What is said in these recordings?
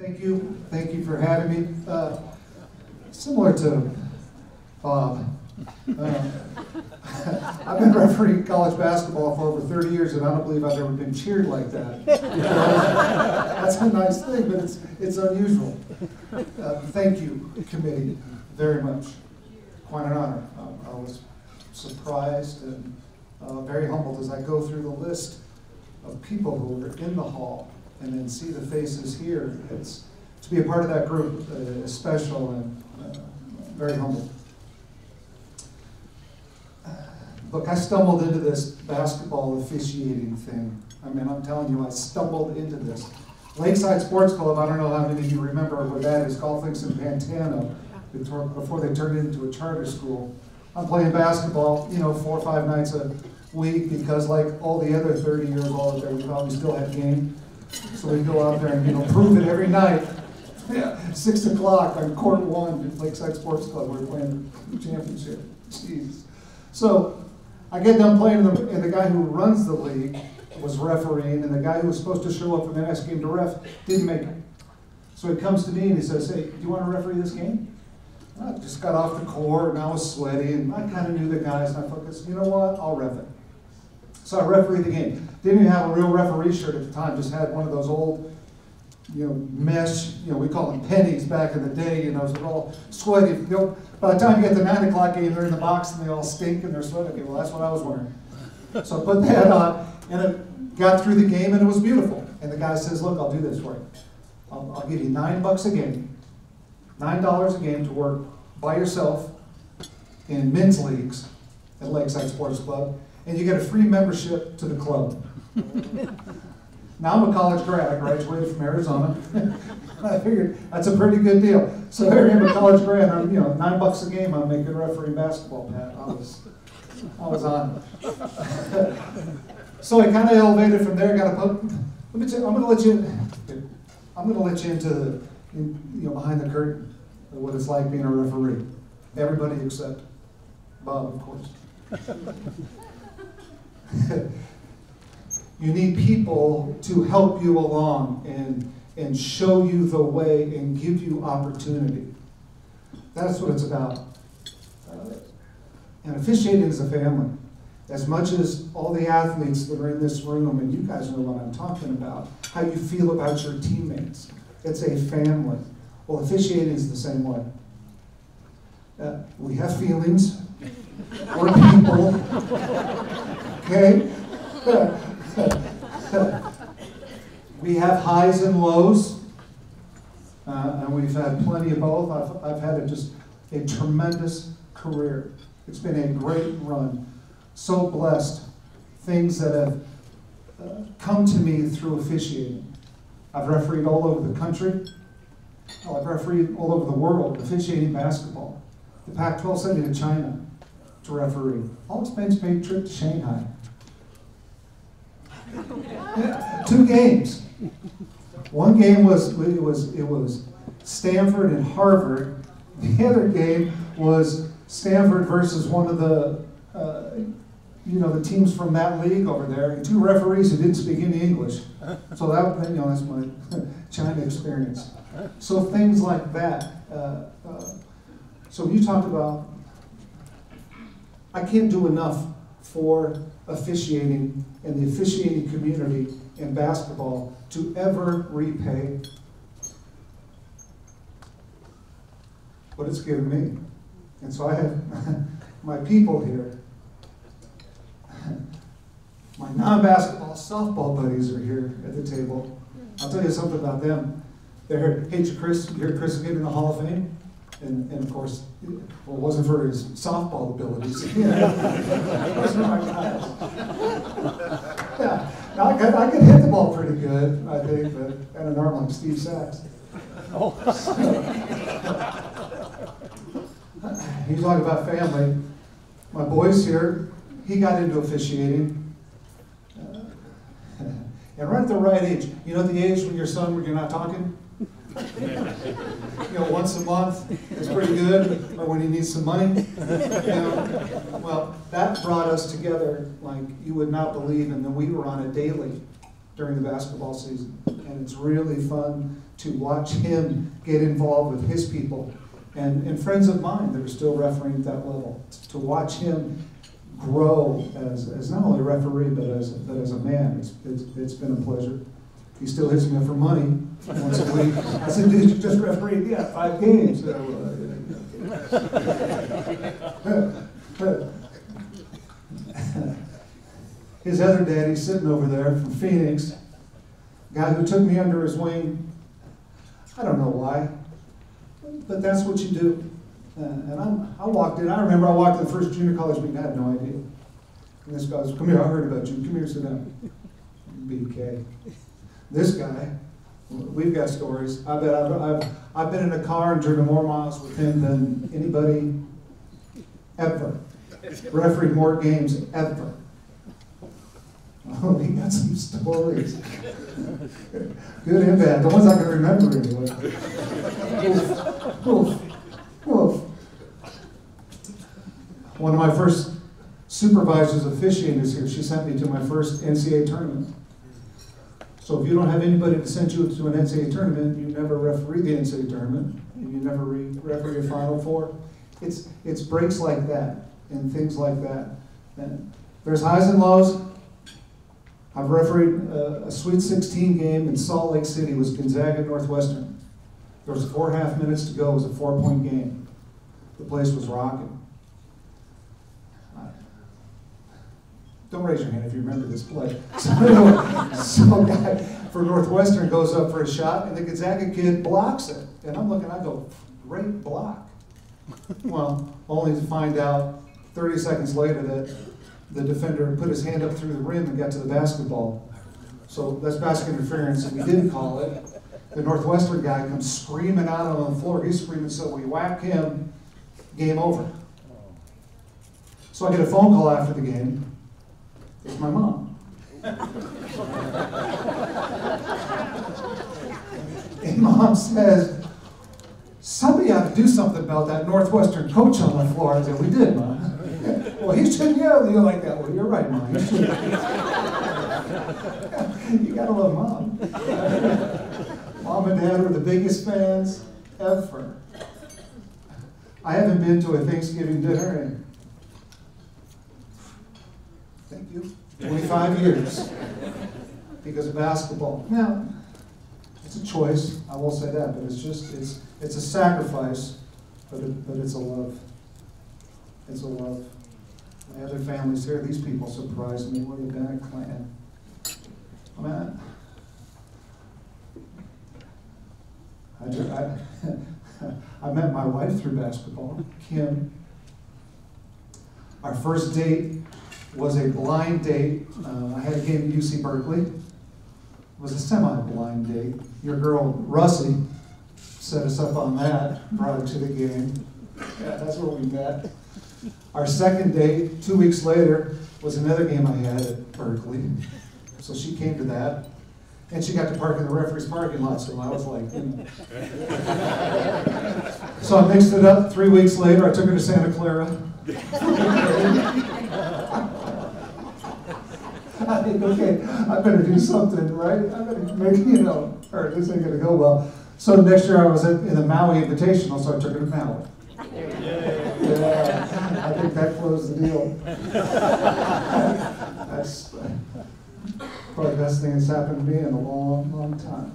Thank you for having me. Similar to Bob, I've been refereeing college basketball for over 30 years, and I don't believe I've ever been cheered like that. That's a nice thing, but it's unusual. Thank you, committee, very much. Quite an honor. I was surprised and very humbled as I go through the list of people who were in the hall and then see the faces here. It's to be a part of that group is special and very humbled. Look, I stumbled into this basketball officiating thing. I mean, I'm telling you, I stumbled into this. Lakeside Sports Club, I don't know how many of you remember where that is, golf links in Pantano, before they turned it into a charter school. I'm playing basketball, 4 or 5 nights a week because like all the other 30 years old there, we probably still had game. So we go out there and prove it every night. Yeah, 6 o'clock on court 1 at Lakeside Sports Club. We're playing the championship. Jeez. So I get done playing, and the guy who runs the league was refereeing, and the guy who was supposed to show up for the next game to ref didn't make it. So he comes to me and he says, "Hey, do you want to referee this game?" I just got off the court and I was sweaty, and I kind of knew the guys, and I thought, you know what, I'll ref it. So I refereed the game. Didn't even have a real referee shirt at the time, just had one of those old, mesh, we call them pennies back in the day, so they're all sweaty. By the time you get the 9 o'clock game, they're in the box and they all stink and they're sweaty. Okay, well, that's what I was wearing. So I put that on, and it got through the game, and it was beautiful. And the guy says, "Look, I'll do this for you. I'll give you $9 a game, $9 a game to work by yourself in men's leagues at Lakeside Sports Club, and you get a free membership to the club." Now I'm a college grad. I graduated from Arizona. I figured that's a pretty good deal. So there I am, a college grad. I'm, $9 a game. I'm making refereeing basketball, Pat. I was on it. So I kind of elevated from there. I'm going to let you into behind the curtain of what it's like being a referee. Everybody except Bob, of course. You need people to help you along and show you the way and give you opportunity. That's what it's about. And officiating is a family. As much as all the athletes that are in this room, and you guys know what I'm talking about, how you feel about your teammates. It's a family. Well, officiating is the same way. We have feelings. We're people. Okay? We have highs and lows, and we've had plenty of both. I've had just a tremendous career. It's been a great run. So blessed. Things that have come to me through officiating. I've refereed all over the country. I've refereed all over the world, officiating basketball. The Pac-12 sent me to China to referee. All expense paid trip to Shanghai. 2 games. One game was Stanford and Harvard. The other game was Stanford versus one of the the teams from that league over there, and 2 referees who didn't speak any English. So that's my China experience. So things like that. So you talked about, I can't do enough for officiating and the officiating community in basketball to ever repay what it's given me. And so I have my people here. My non-basketball softball buddies are here at the table. I'll tell you something about them. They're, "Hey, Chris, you heard Chris get in the Hall of Fame?" And of course, it wasn't for his softball abilities. Those are my guys. Yeah, now I could hit the ball pretty good, I think, but and an arm like Steve Sachs. Oh. You talk about family. My boy's here. He got into officiating. And right at the right age. You know the age when you're not talking? Once a month is pretty good, or when he needs some money. Well, that brought us together like you would not believe, and then we were on it daily during the basketball season. And it's really fun to watch him get involved with his people. And friends of mine that are still refereeing at that level, to watch him grow as not only a referee, but as a man, it's been a pleasure. He still hits me up for money once a week. I said, dude, you just refereed, yeah, 5 games. His other daddy's sitting over there from Phoenix, guy who took me under his wing. I don't know why, but that's what you do. And I walked in. I remember I walked in the first junior college meeting. I had no idea. And this guy was, come here, I heard about you. Come here, sit down. BK. This guy, we've got stories. I bet I've been in a car and driven more miles with him than anybody ever. Refereed more games ever. Oh, he got some stories. Good and bad. The ones I can remember anyway. Oof. Oof. Oof. One of my first supervisors officiating is here. She sent me to my first NCAA tournament. So if you don't have anybody to send you to an NCAA tournament, you never referee the NCAA tournament, and you never referee a Final Four. It's breaks like that and things like that. And there's highs and lows. I've refereed a Sweet 16 game in Salt Lake City. It was Gonzaga Northwestern. There was 4.5 minutes to go. It was a 4-point game. The place was rocking. Don't raise your hand if you remember this play. Some guy for Northwestern goes up for a shot, and the Gonzaga kid blocks it. And I'm looking, I go, great block. Well, only to find out 30 seconds later that the defender put his hand up through the rim and got to the basketball. So that's basket interference, and we didn't call it. The Northwestern guy comes screaming out on the floor. He's screaming, so we whack him, game over. So I get a phone call after the game. It's my mom. And Mom says, somebody ought to do something about that Northwestern coach on the floor. I said, we did, Mom. Well, he shouldn't yell at you like that. Well, you're right, Mom. You gotta love Mom. Mom and Dad were the biggest fans ever. I haven't been to a Thanksgiving dinner in, thank you, 25 years because of basketball. Now, it's a choice, I will say that, but it's a sacrifice, but it's a love. It's a love. My other families here, these people surprised me. What have been a clan? I met my wife through basketball, Kim. Our first date was a blind date. I had a game at UC Berkeley. It was a semi-blind date. Your girl, Russie, set us up on that, brought her to the game. Yeah, that's where we met. Our second date, 2 weeks later, was another game I had at Berkeley. So she came to that. And she got to park in the referee's parking lot, so I was like, So I mixed it up. 3 weeks later, I took her to Santa Clara. I think, okay, I better do something, right? I better make, or this ain't gonna go well. So next year I was in the Maui Invitational, so I took her to Maui. Yeah, I think that closed the deal. That's probably the best thing that's happened to me in a long, long time.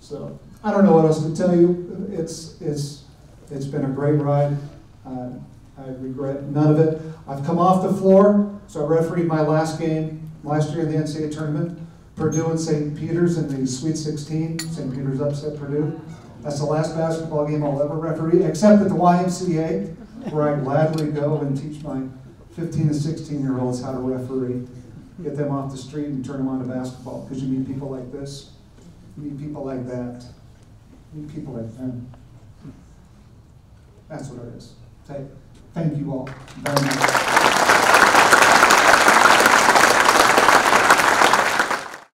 So I don't know what else to tell you. It's been a great ride. I regret none of it. I've come off the floor, so I refereed my last game last year in the NCAA tournament. Purdue and St. Peter's in the Sweet 16. St. Peter's upset Purdue. That's the last basketball game I'll ever referee, except at the YMCA, where I gladly go and teach my 15 to 16-year-olds how to referee. Get them off the street and turn them on to basketball, because you meet people like this. You meet people like that. You meet people like them. That's what it is. Thank you all very much.